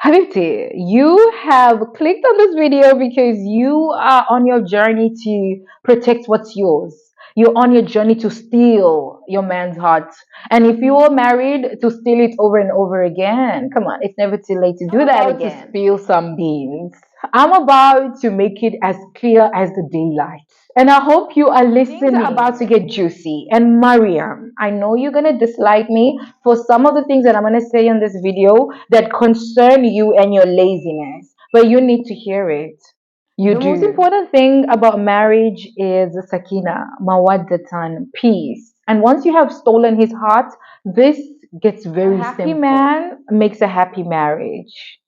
Habibti, you have clicked on this video because you are on your journey to protect what's yours. You're on your journey to steal your man's heart. And if you are married, to steal it over and over again. Come on, it's never too late to do that again. To spill some beans. I'm about to make it as clear as the daylight. And I hope you are listening. Things are about to get juicy. And Mariam, I know you're going to dislike me for some of the things that I'm going to say in this video that concern you and your laziness. But you need to hear it. The most important thing about marriage is sakina, mawaddatan, peace. And once you have stolen his heart, this gets very simple. A happy man makes a happy marriage.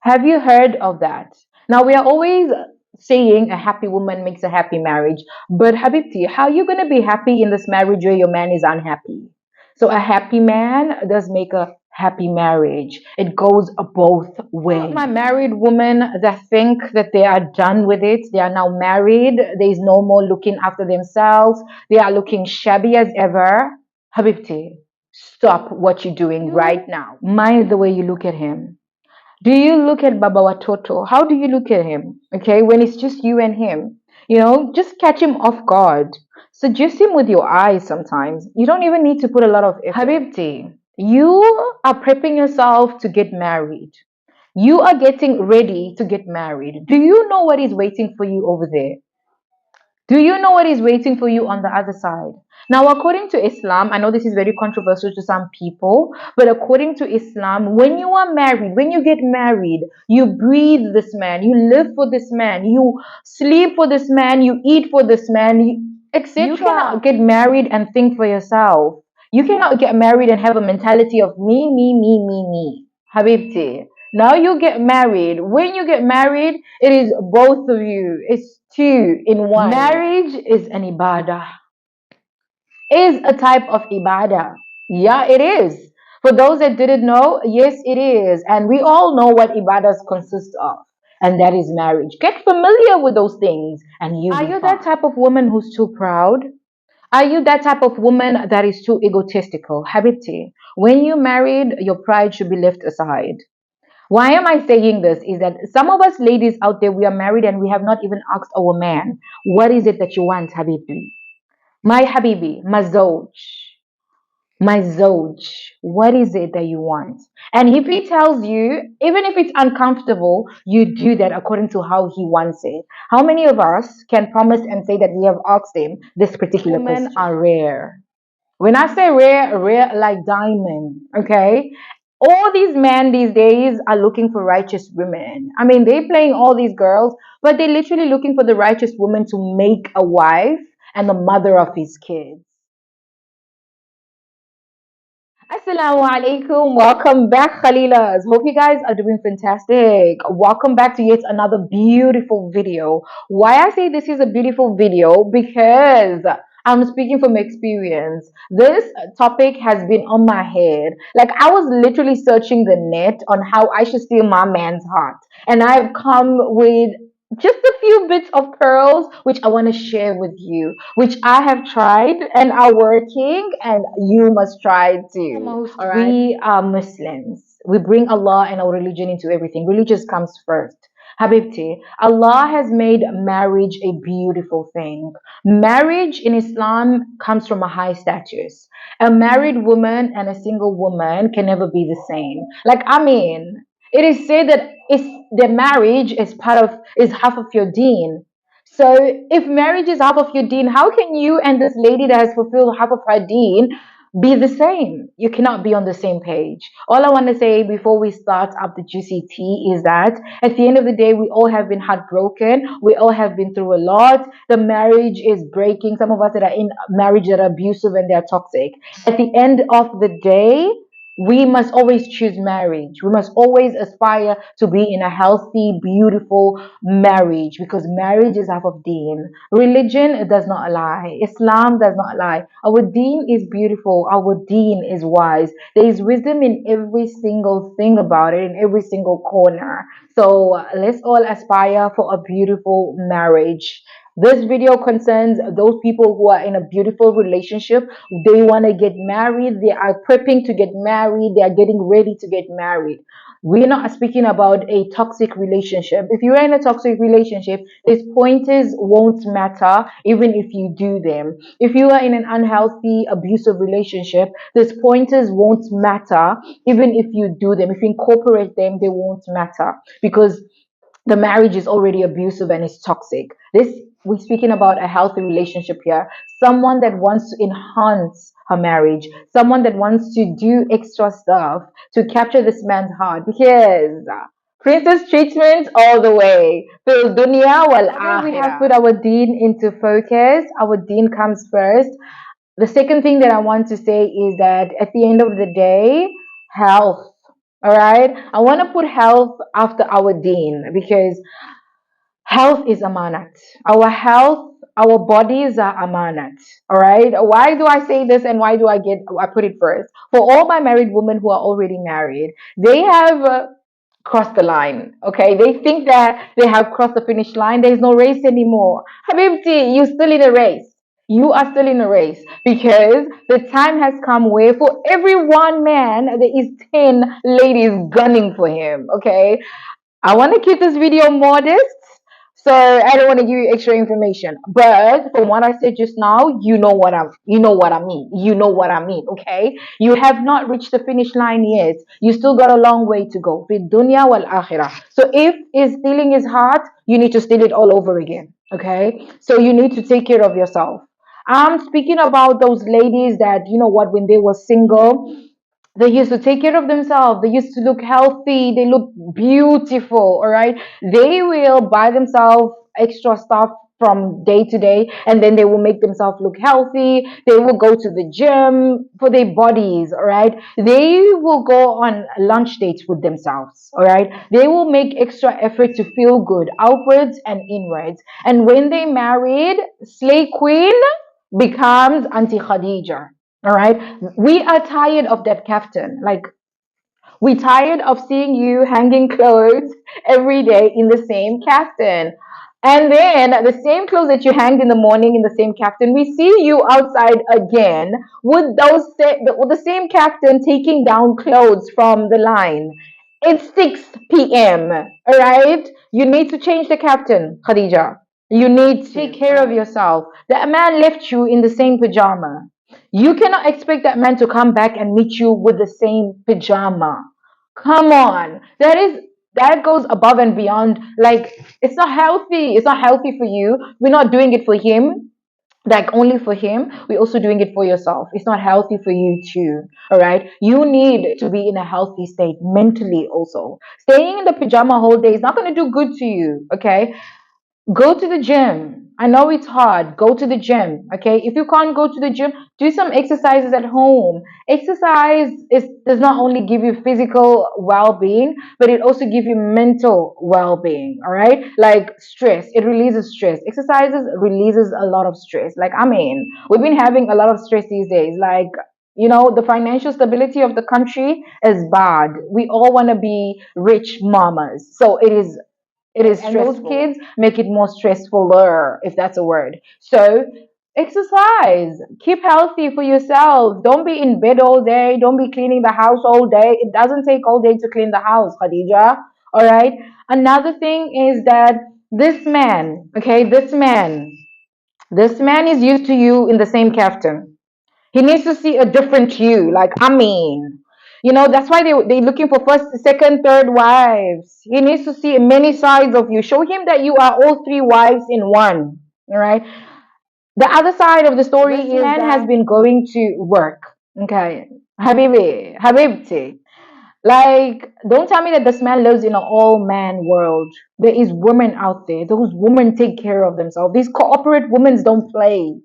Have you heard of that? Now we are always saying a happy woman makes a happy marriage, but Habibti, how are you going to be happy in this marriage where your man is unhappy? So a happy man does make a happy marriage. It goes both ways. My married women that think that they are done with it, they are now married, there is no more looking after themselves, they are looking shabby as ever. Habibti, stop what you're doing right now. Mind the way you look at him. Do you look at Baba Watoto? How do you look at him? Okay, when it's just you and him, just catch him off guard. Seduce him with your eyes sometimes. You don't even need to put a lot of effort. Habibti, you are prepping yourself to get married. You are getting ready to get married. Do you know what is waiting for you over there? Do you know what is waiting for you on the other side? Now, according to Islam, I know this is very controversial to some people, but according to Islam, when you are married, when you get married, you breathe this man, you live for this man, you sleep for this man, you eat for this man, etc. You cannot get married and think for yourself. You cannot get married and have a mentality of me, me, me, me, me. Habibti. Now you get married. When you get married, it is both of you. It's two in one. Marriage is an ibadah. Is a type of ibadah. Yeah, it is. For those that didn't know, yes, it is. And we all know what ibadahs consist of. And that is marriage. Get familiar with those things and you. Are you that type of woman who's too proud? Are you that type of woman that is too egotistical? Habibti, when you're married, your pride should be left aside. Why am I saying this? Is that some of us ladies out there, we are married and we have not even asked our man, what is it that you want, Habibi? My Habibi, my Zoj, what is it that you want? And if he tells you, even if it's uncomfortable, you do that according to how he wants it. How many of us can promise and say that we have asked him this particular question? Women are rare. When I say rare, rare like diamond, okay? All these men these days are looking for righteous women. I mean, they're playing all these girls, but they're literally looking for the righteous woman to make a wife and the mother of his kids. Assalamu alaikum. Welcome back, Khalilas. Hope you guys are doing fantastic. Welcome back to yet another beautiful video. Why I say this is a beautiful video? Because I'm speaking from experience. This topic has been on my head. Like, I was literally searching the net on how I should steal my man's heart. And I've come with just a few bits of pearls which I want to share with you, which I have tried and are working, and you must try too. All right. We are Muslims. We bring Allah and our religion into everything. Religion comes first. Habibti, Allah has made marriage a beautiful thing. Marriage in Islam comes from a high status. A married woman and a single woman can never be the same. Like, I mean, it is said that the marriage is half of your deen. So if marriage is half of your deen, how can you and this lady that has fulfilled half of her deen be the same? You cannot be on the same page. All I want to say before we start up the juicy tea is that at the end of the day, we all have been heartbroken. We all have been through a lot. The marriage is breaking. Some of us that are in marriage that are abusive and they're toxic. At the end of the day, we must always choose marriage. We must always aspire to be in a healthy, beautiful marriage, because marriage is half of deen. Religion does not lie. Islam does not lie. Our deen is beautiful. Our deen is wise. There is wisdom in every single thing about it, in every single corner. So let's all aspire for a beautiful marriage. This video concerns those people who are in a beautiful relationship. They want to get married. They are prepping to get married. They are getting ready to get married. We're not speaking about a toxic relationship. If you're in a toxic relationship, these pointers won't matter even if you do them. If you are in an unhealthy, abusive relationship, these pointers won't matter even if you do them. If you incorporate them, they won't matter because the marriage is already abusive and it's toxic. This we're speaking about a healthy relationship here. Someone that wants to enhance her marriage, someone that wants to do extra stuff to capture this man's heart because princess treatment all the way. Fil dunya wal akhirah. We have put our deen into focus. Our deen comes first. The second thing that I want to say is that at the end of the day, health. All right. I want to put health after our deen because health is amanat. Our health, our bodies are amanat. All right. Why do I say this and why do I put it first? For all my married women who are already married, they have crossed the line. Okay. They think that they have crossed the finish line. There's no race anymore. Habibti, you're still in a race. You are still in a race because the time has come where for every one man there is 10 ladies gunning for him. Okay. I want to keep this video modest, so I don't want to give you extra information. But from what I said just now, you know what I mean. You know what I mean, okay? You have not reached the finish line yet. You still got a long way to go. Fi dunya wal akhirah. So if is stealing his heart, you need to steal it all over again. Okay? So you need to take care of yourself. I'm speaking about those ladies that, you know what, when they were single, they used to take care of themselves. They used to look healthy. They look beautiful. All right. They will buy themselves extra stuff from day to day and then they will make themselves look healthy. They will go to the gym for their bodies. All right. They will go on lunch dates with themselves. All right. They will make extra effort to feel good outwards and inwards. And when they married, Slay Queen becomes Auntie Khadija. All right. We are tired of that captain. Like, we tired of seeing you hanging clothes every day in the same captain. And then the same clothes that you hanged in the morning in the same captain, we see you outside again with with the same captain taking down clothes from the line. It's 6 p.m. All right. You need to change the captain, Khadija. You need to take care of yourself. That man left you in the same pajama. You cannot expect that man to come back and meet you with the same pajama. Come on. That goes above and beyond. Like, it's not healthy. It's not healthy for you. We're not doing it for him. Like, only for him. We're also doing it for yourself. It's not healthy for you too. All right. You need to be in a healthy state mentally also. Staying in the pajama whole day is not going to do good to you. Okay. Go to the gym. I know it's hard. Go to the gym. Okay. If you can't go to the gym, do some exercises at home. Exercise does not only give you physical well-being, but it also gives you mental well-being. All right. Like stress. It releases stress. Exercises releases a lot of stress. Like, I mean, we've been having a lot of stress these days. Like, the financial stability of the country is bad. We all want to be rich mamas. So it is and those kids make it more stressfuler, if that's a word. So exercise, keep healthy for yourself. Don't be in bed all day. Don't be cleaning the house all day. It doesn't take all day to clean the house, Khadija. All right. Another thing is that this man, okay, this man is used to you in the same captain. He needs to see a different you. Like, I mean, that's why they looking for first, second, third wives. He needs to see many sides of you. Show him that you are all three wives in one. All right. The other side of the story is man has been going to work. Okay. Habibti. Like, don't tell me that this man lives in an all man world. There is women out there. Those women take care of themselves. These corporate women don't play.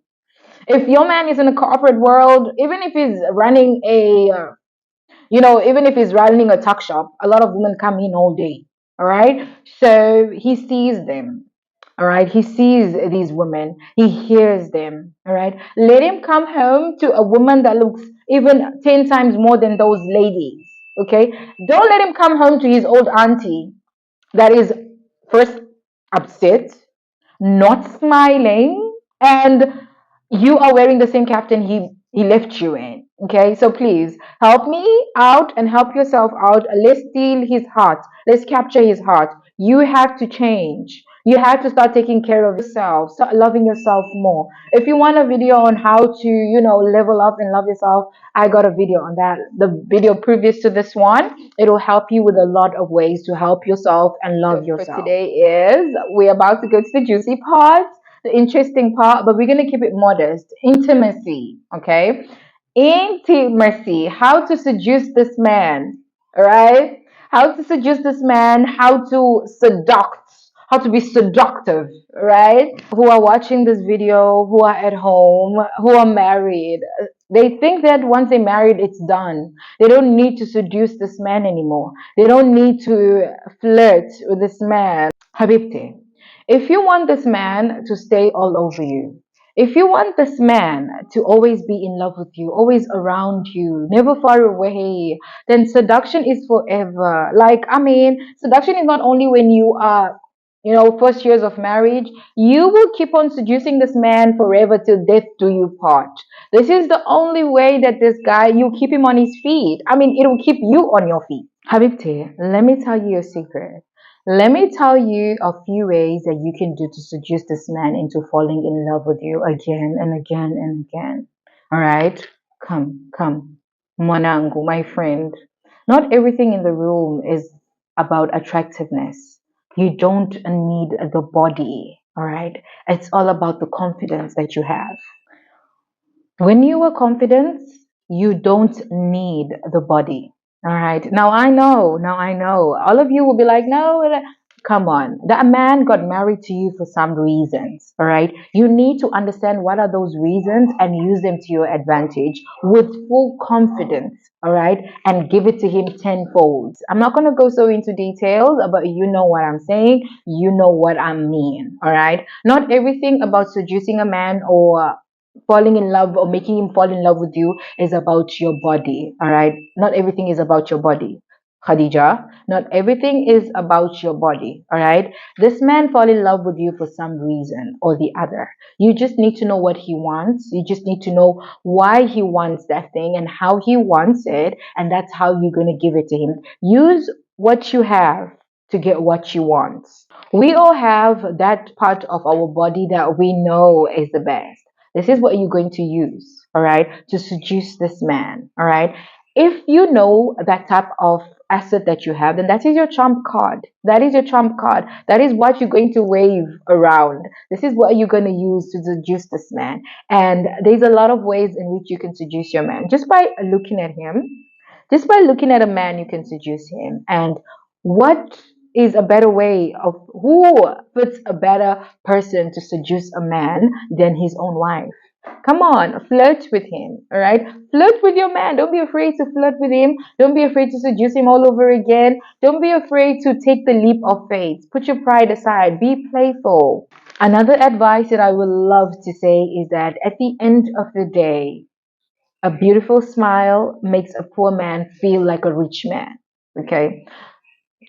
If your man is in a corporate world, even if he's running even if he's running a tuck shop, a lot of women come in all day. All right. So he sees them. All right. He sees these women. He hears them. All right. Let him come home to a woman that looks even 10 times more than those ladies. Okay. Don't let him come home to his old auntie that is first upset, not smiling, and you are wearing the same captain he left you in. Okay, so please help me out and help yourself out. Let's steal his heart. Let's capture his heart. You have to change. You have to start taking care of yourself, start loving yourself more. If you want a video on how to, level up and love yourself, I got a video on that. The video previous to this one, it will help you with a lot of ways to help yourself and love yourself. For today is, we're about to go to the juicy part, the interesting part, but we're going to keep it modest. Intimacy, okay? Intimacy. How to seduce this man, all right? How to seduce this man, how to seduct, how to be seductive, right? Who are watching this video, who are at home, who are married, they think that once they're married, it's done. They don't need to seduce this man anymore. They don't need to flirt with this man. Habibti, if you want this man to stay all over you, if you want this man to always be in love with you, always around you, never far away, then seduction is forever. Like, I mean, seduction is not only when you are, first years of marriage. You will keep on seducing this man forever till death do you part. This is the only way that this guy, you keep him on his feet. I mean, it will keep you on your feet. Habibti, let me tell you a secret. Let me tell you a few ways that you can do to seduce this man into falling in love with you again and again and again. All right? Come. Mwanangu, my friend. Not everything in the room is about attractiveness. You don't need the body. All right? It's all about the confidence that you have. When you are confident, you don't need the body. All right. Now I know. All of you will be like, no, come on. That man got married to you for some reasons. All right. You need to understand what are those reasons and use them to your advantage with full confidence. All right. And give it to him tenfold. I'm not going to go so into details, but you know what I'm saying. You know what I mean. All right. Not everything about seducing a man or falling in love or making him fall in love with you is about your body. All right. Not everything is about your body. Khadija, not everything is about your body. All right. This man fall in love with you for some reason or the other. You just need to know what he wants. You just need to know why he wants that thing and how he wants it. And that's how you're going to give it to him. Use what you have to get what you want. We all have that part of our body that we know is the best. This is what you're going to use, all right, to seduce this man, all right? If you know that type of asset that you have, then that is your trump card. That is your trump card. That is what you're going to wave around. This is what you're going to use to seduce this man. And there's a lot of ways in which you can seduce your man. Just by looking at him, just by looking at a man, you can seduce him. And what is a better way of who puts a better person to seduce a man than his own wife? Come on, flirt with him, all right? Flirt with your man. Don't be afraid to flirt with him. Don't be afraid to seduce him all over again. Don't be afraid to take the leap of faith. Put your pride aside. Be playful. Another advice that I would love to say is that at the end of the day, a beautiful smile makes a poor man feel like a rich man. Okay.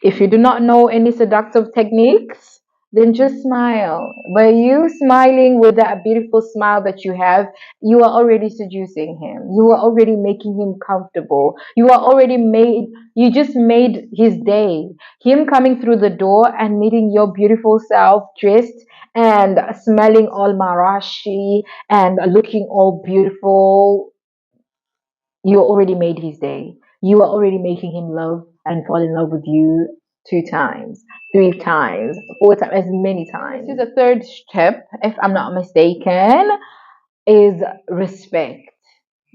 If you do not know any seductive techniques, then just smile. By you smiling with that beautiful smile that you have, you are already seducing him. You are already making him comfortable. You just made his day. Him coming through the door and meeting your beautiful self dressed and smelling all marashi and looking all beautiful. You already made his day. You are already making him love and fall in love with you 2 times, 3 times, 4 times, as many times. This is the third step, if I'm not mistaken, is respect.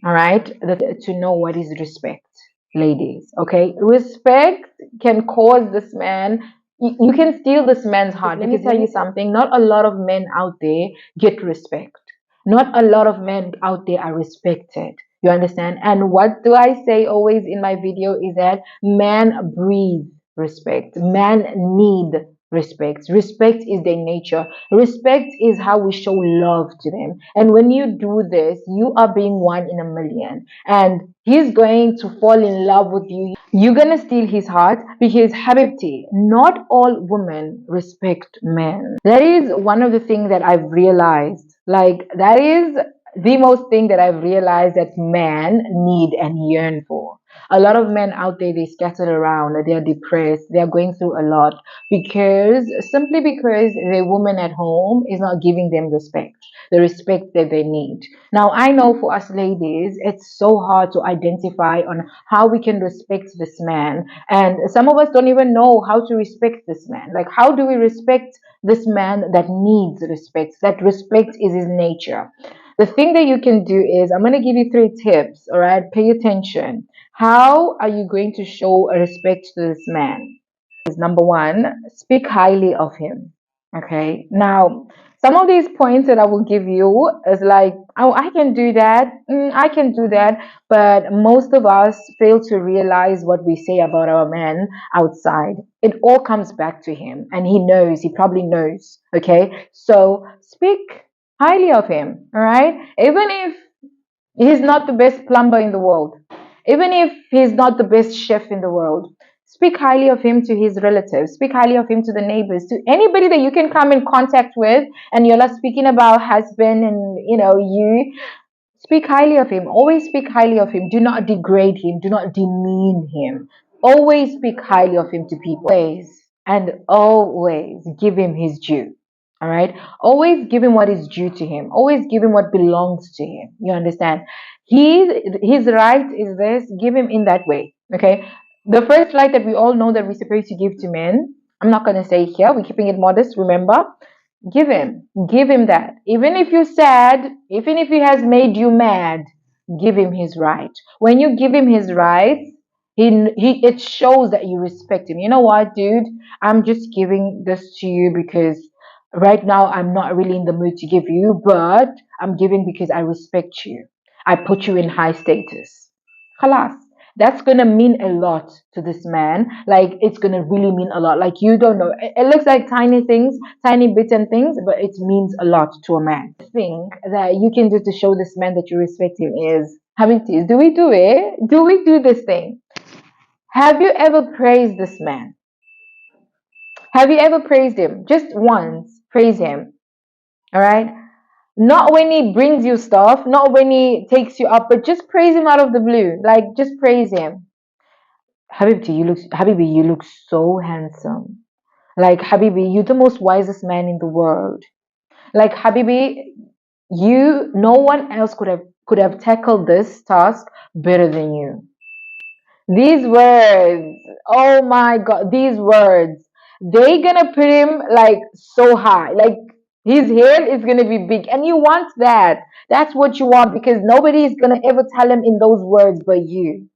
All right, to know what is respect, ladies. Okay, respect can cause this man. You can steal this man's heart. Let me tell you something. Not a lot of men out there get respect. Not a lot of men out there are respected. You understand? And what do I say always in my video is that man breathe respect. Man need respect. Respect is their nature. Respect is how we show love to them. And when you do this, you are being one in a million. And he's going to fall in love with you. You're going to steal his heart because, Habibti, not all women respect men. That is one of the things that I've realized. Like, that is the most thing that I've realized that men need and yearn for. A lot of men out there, they scattered around, they're depressed, they're going through a lot simply because their woman at home is not giving them respect, the respect that they need. Now, I know for us ladies, it's so hard to identify on how we can respect this man. And some of us don't even know how to respect this man. Like, how do we respect this man that needs respect? That respect is his nature. The thing that you can do is, I'm going to give you 3 tips. All right, pay attention. How are you going to show a respect to this man? Is number one, speak highly of him. Okay, now some of these points that I will give you is like, oh, I can do that, I can do that, but most of us fail to realize what we say about our man outside. It all comes back to him, and he knows, he probably knows. Okay, so speak highly of him, all right? Even if he's not the best plumber in the world, even if he's not the best chef in the world, speak highly of him to his relatives, speak highly of him to the neighbors, to anybody that you can come in contact with, and you're not speaking about husband and you. Speak highly of him. Always speak highly of him. Do not degrade him. Do not demean him. Always speak highly of him to people. Always and always give him his due. All right. Always give him what is due to him. Always give him what belongs to him. You understand? His right is this. Give him in that way. Okay. The first right that we all know that we're supposed to give to men. I'm not gonna say here. We're keeping it modest. Remember, give him that. Even if you're sad, even if he has made you mad, give him his right. When you give him his rights, it shows that you respect him. You know what, dude? I'm just giving this to you because right now I'm not really in the mood to give you, but I'm giving because I respect you. I put you in high status. Khalas. That's gonna mean a lot to this man. Like, it's gonna really mean a lot. Like, you don't know. It looks like tiny things, tiny bits and things, but it means a lot to a man. The thing that you can do to show this man that you respect him is having teas. Do we do it? Do we do this thing? Have you ever praised this man? Have you ever praised him? Just once, praise him. All right? Not when he brings you stuff, not when he takes you up, but just praise him out of the blue. Like, just praise him. Habibi, you look so handsome. Like, Habibi, you're the most wisest man in the world. Like, Habibi, no one else could have tackled this task better than you. These words, oh my God, these words, they gonna put him like so high. Like, his head is gonna be big, and you want that. That's what you want because nobody is gonna ever tell him in those words but you.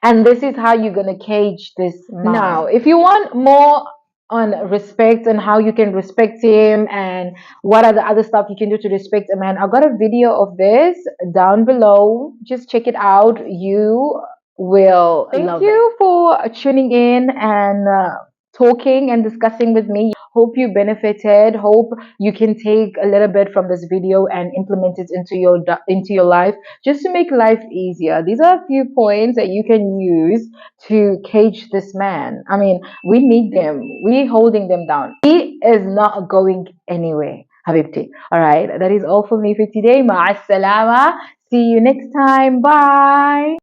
And this is how you're going to cage this man. Now, if you want more on respect and how you can respect him and what are the other stuff you can do to respect a man, I've got a video of this down below. Just check it out. You will Thank you for tuning in and talking and discussing with me. Hope you benefited. Hope you can take a little bit from this video and implement it into your life just to make life easier. These are a few points that you can use to cage this man. I mean, we need them. We holding them down. He is not going anywhere, Habibti. All right, that is all for me for today. Ma'as salama. See you next time. Bye.